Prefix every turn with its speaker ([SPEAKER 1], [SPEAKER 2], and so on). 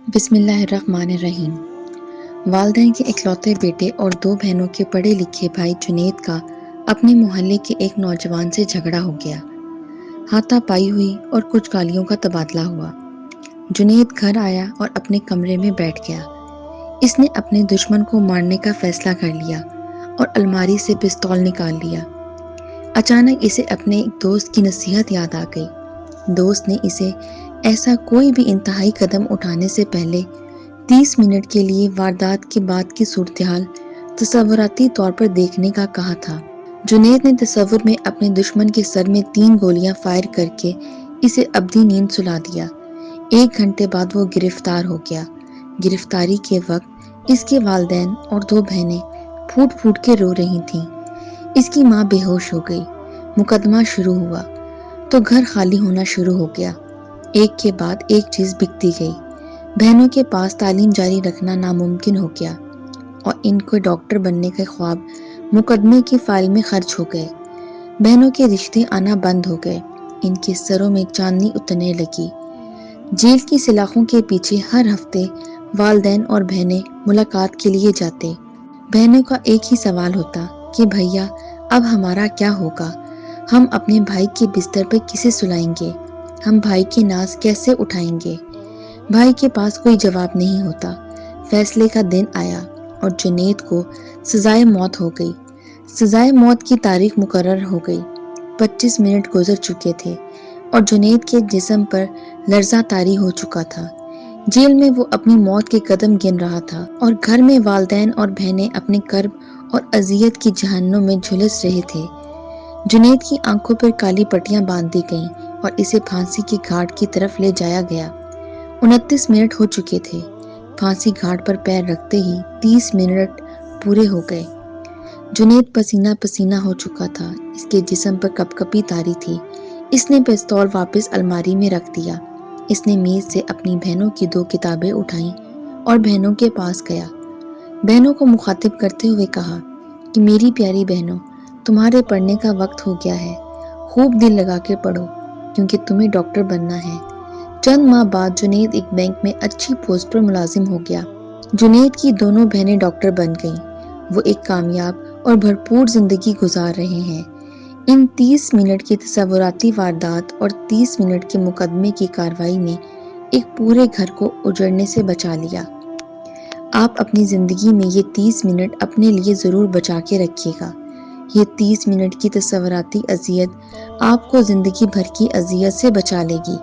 [SPEAKER 1] بسم اللہ الرحمن الرحیم۔ والدین کے اکلوتے بیٹے اور 2 بہنوں کے پڑھے لکھے بھائی جنید کا اپنے محلے کے ایک نوجوان سے جھگڑا ہو گیا۔ ہاتھا پائی ہوئی اور کچھ گالیوں کا تبادلہ ہوا۔ جنید گھر آیا اور اپنے کمرے میں بیٹھ گیا۔ اس نے اپنے دشمن کو مارنے کا فیصلہ کر لیا اور الماری سے پستول نکال لیا۔ اچانک اسے اپنے ایک دوست کی نصیحت یاد آ گئی۔ دوست نے اسے ایسا کوئی بھی انتہائی قدم اٹھانے سے پہلے 30 منٹ کے لیے واردات کے بعد کی صورتحال تصوراتی طور پر دیکھنے کا کہا تھا۔ جنید نے تصور میں اپنے دشمن کے سر میں 3 گولیاں فائر کر کے اسے ابدی نیند سلا دیا۔ 1 گھنٹے بعد وہ گرفتار ہو گیا۔ گرفتاری کے وقت اس کے والدین اور 2 بہنیں پھوٹ پھوٹ کے رو رہی تھیں۔ اس کی ماں بے ہوش ہو گئی۔ مقدمہ شروع ہوا تو گھر خالی ہونا شروع ہو گیا۔ ایک کے بعد ایک چیز بکتی گئی۔ بہنوں کے پاس تعلیم جاری رکھنا ناممکن ہو گیا اور ان کو ڈاکٹر بننے کے خواب مقدمے کی فائل میں خرچ ہو گئے۔ بہنوں کے رشتے آنا بند ہو گئے۔ ان کے سروں میں چاندنی اترنے لگی۔ جیل کی سلاخوں کے پیچھے ہر ہفتے والدین اور بہنیں ملاقات کے لیے جاتے۔ بہنوں کا ایک ہی سوال ہوتا کہ بھیا اب ہمارا کیا ہوگا؟ ہم اپنے بھائی کے بستر پر کسے سلائیں گے؟ ہم بھائی کی ناز کیسے اٹھائیں گے؟ بھائی کے پاس کوئی جواب نہیں ہوتا۔ فیصلے کا دن آیا اور جنید کو سزائے موت ہو گئی۔ سزائے موت کی تاریخ مقرر ہو گئی۔ 25 منٹ گزر چکے تھے اور جنید کے جسم پر لرزہ طاری ہو چکا تھا۔ جیل میں وہ اپنی موت کے قدم گن رہا تھا اور گھر میں والدین اور بہنیں اپنے کرب اور اذیت کی جہنم میں جھلس رہے تھے۔ جنید کی آنکھوں پر کالی پٹیاں باندھ دی گئیں اور اسے پھانسی کی گھاٹ کی طرف لے جایا گیا۔ 29 منٹ ہو چکے تھے۔ پھانسی گھاٹ پر پیر رکھتے ہی 30 منٹ پورے ہو گئے۔ جنید پسینہ پسینہ ہو چکا تھا۔ اس کے جسم پر کپکپی طاری تھی۔ اس نے پستول واپس الماری میں رکھ دیا۔ اس نے میز سے اپنی بہنوں کی 2 کتابیں اٹھائیں اور بہنوں کے پاس گیا۔ بہنوں کو مخاطب کرتے ہوئے کہا کہ میری پیاری بہنوں، تمہارے پڑھنے کا وقت ہو گیا ہے۔ خوب دل لگا کے پڑھو کیونکہ تمہیں ڈاکٹر بننا ہے۔ چند ماہ بعد جنید ایک بینک میں اچھی پوسٹ پر ملازم ہو گیا۔ جنید کی دونوں بہنیں ڈاکٹر بن گئیں۔ وہ ایک کامیاب اور بھرپور زندگی گزار رہے ہیں۔ ان 30 منٹ کی تصوراتی واردات اور 30 منٹ کے مقدمے کی کارروائی نے ایک پورے گھر کو اجڑنے سے بچا لیا۔ آپ اپنی زندگی میں یہ 30 منٹ اپنے لیے ضرور بچا کے رکھیے گا۔ یہ 30 منٹ کی تصوراتی اذیت آپ کو زندگی بھر کی اذیت سے بچا لے گی۔